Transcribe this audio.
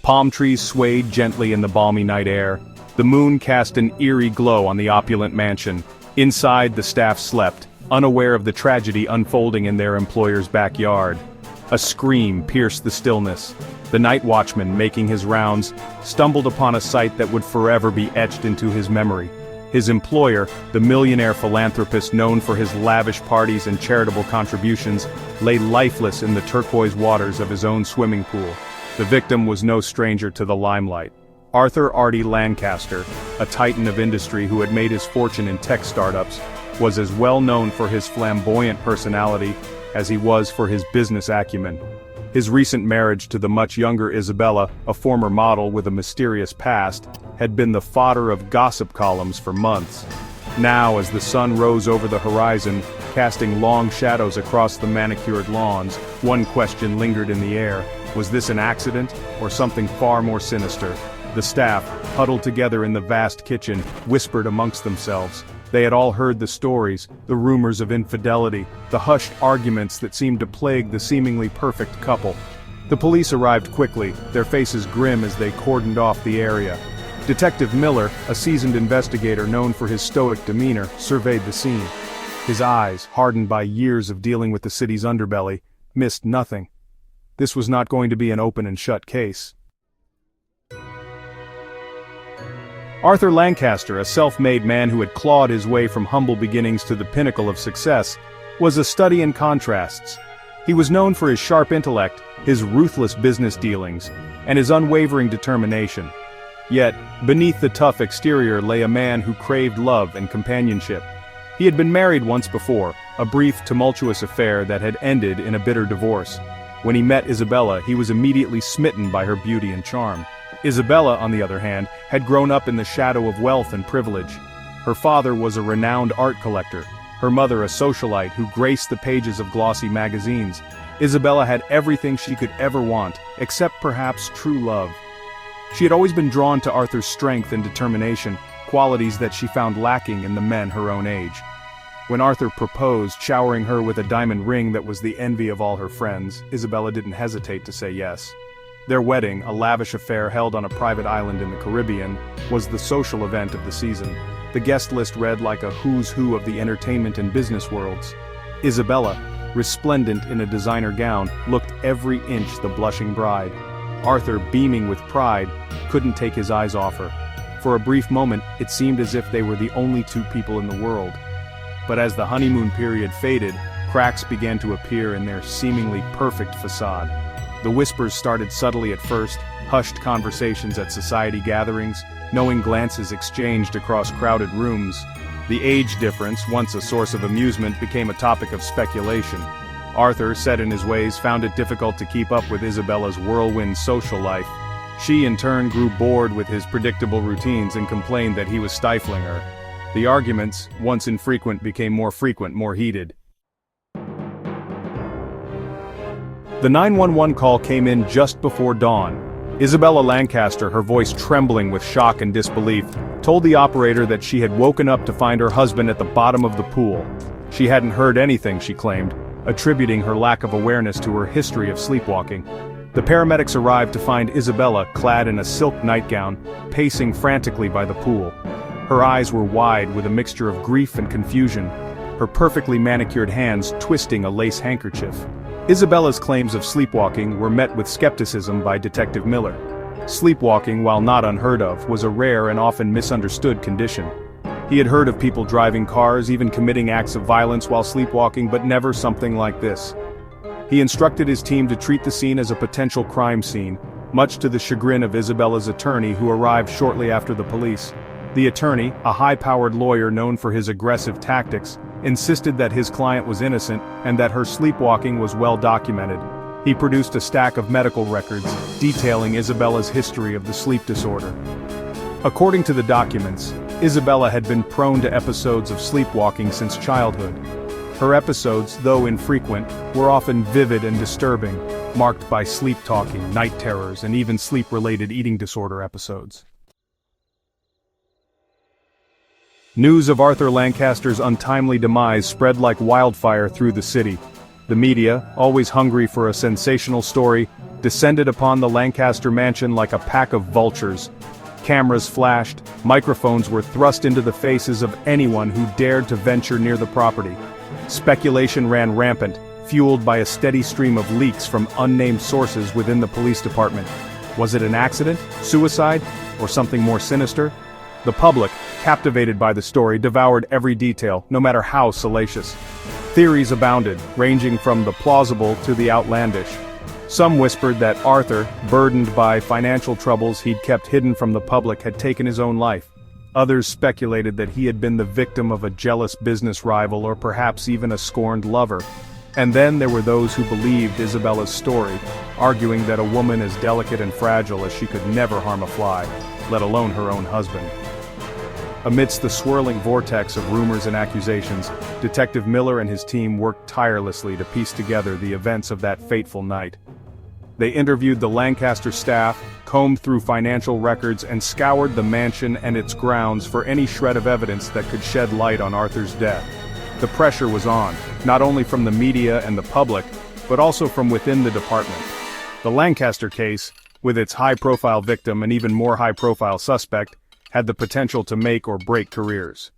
Palm trees swayed gently in the balmy night air. The moon cast an eerie glow on the opulent mansion. Inside, the staff slept, unaware of the tragedy unfolding in their employer's backyard. A scream pierced the stillness. The night watchman, making his rounds, stumbled upon a sight that would forever be etched into his memory. His employer, the millionaire philanthropist known for his lavish parties and charitable contributions, lay lifeless in the turquoise waters of his own swimming pool. The victim was no stranger to the limelight. Arthur Artie Lancaster, a titan of industry who had made his fortune in tech startups, was as well known for his flamboyant personality as he was for his business acumen. His recent marriage to the much younger Isabella, a former model with a mysterious past, had been the fodder of gossip columns for months. Now, as the sun rose over the horizon, casting long shadows across the manicured lawns, one question lingered in the air. Was this an accident, or something far more sinister? The staff, huddled together in the vast kitchen, whispered amongst themselves. They had all heard the stories, the rumors of infidelity, the hushed arguments that seemed to plague the seemingly perfect couple. The police arrived quickly, their faces grim as they cordoned off the area. Detective Miller, a seasoned investigator known for his stoic demeanor, surveyed the scene. His eyes, hardened by years of dealing with the city's underbelly, missed nothing. This was not going to be an open and shut case. Arthur Lancaster, a self-made man who had clawed his way from humble beginnings to the pinnacle of success, was a study in contrasts. He was known for his sharp intellect, his ruthless business dealings, and his unwavering determination. Yet, beneath the tough exterior lay a man who craved love and companionship. He had been married once before, a brief, tumultuous affair that had ended in a bitter divorce. When he met Isabella, he was immediately smitten by her beauty and charm. Isabella, on the other hand, had grown up in the shadow of wealth and privilege. Her father was a renowned art collector, her mother a socialite who graced the pages of glossy magazines. Isabella had everything she could ever want, except perhaps true love. She had always been drawn to Arthur's strength and determination, qualities that she found lacking in the men her own age. When Arthur proposed, showering her with a diamond ring that was the envy of all her friends, Isabella didn't hesitate to say yes. Their wedding, a lavish affair held on a private island in the Caribbean, was the social event of the season. The guest list read like a who's who of the entertainment and business worlds. Isabella, resplendent in a designer gown, looked every inch the blushing bride. Arthur, beaming with pride, couldn't take his eyes off her. For a brief moment, it seemed as if they were the only two people in the world. But as the honeymoon period faded, cracks began to appear in their seemingly perfect facade. The whispers started subtly at first, hushed conversations at society gatherings, knowing glances exchanged across crowded rooms. The age difference, once a source of amusement, became a topic of speculation. Arthur, set in his ways, found it difficult to keep up with Isabella's whirlwind social life. She, in turn, grew bored with his predictable routines and complained that he was stifling her. The arguments, once infrequent, became more frequent, more heated. The 911 call came in just before dawn. Isabella Lancaster, her voice trembling with shock and disbelief, told the operator that she had woken up to find her husband at the bottom of the pool. She hadn't heard anything, she claimed, attributing her lack of awareness to her history of sleepwalking. The paramedics arrived to find Isabella clad in a silk nightgown, pacing frantically by the pool. Her eyes were wide with a mixture of grief and confusion, her perfectly manicured hands twisting a lace handkerchief. Isabella's claims of sleepwalking were met with skepticism by Detective Miller. Sleepwalking, while not unheard of, was a rare and often misunderstood condition. He had heard of people driving cars, even committing acts of violence while sleepwalking, but never something like this. He instructed his team to treat the scene as a potential crime scene, much to the chagrin of Isabella's attorney, who arrived shortly after the police. The attorney, a high-powered lawyer known for his aggressive tactics, insisted that his client was innocent and that her sleepwalking was well documented. He produced a stack of medical records detailing Isabella's history of the sleep disorder. According to the documents, Isabella had been prone to episodes of sleepwalking since childhood. Her episodes, though infrequent, were often vivid and disturbing, marked by sleep-talking, night terrors, and even sleep-related eating disorder episodes. News of Arthur Lancaster's untimely demise spread like wildfire through the city. The media, always hungry for a sensational story, descended upon the Lancaster mansion like a pack of vultures. Cameras flashed, microphones were thrust into the faces of anyone who dared to venture near the property. Speculation ran rampant, fueled by a steady stream of leaks from unnamed sources within the police department. Was it an accident, suicide, or something more sinister? The public, captivated by the story, devoured every detail, no matter how salacious. Theories abounded, ranging from the plausible to the outlandish. Some whispered that Arthur, burdened by financial troubles he'd kept hidden from the public, had taken his own life. Others speculated that he had been the victim of a jealous business rival or perhaps even a scorned lover. And then there were those who believed Isabella's story, arguing that a woman as delicate and fragile as she could never harm a fly, let alone her own husband. Amidst the swirling vortex of rumors and accusations, Detective Miller and his team worked tirelessly to piece together the events of that fateful night. They interviewed the Lancaster staff, combed through financial records, and scoured the mansion and its grounds for any shred of evidence that could shed light on Arthur's death. The pressure was on, not only from the media and the public, but also from within the department. The Lancaster case, with its high-profile victim and even more high-profile suspect, had the potential to make or break careers.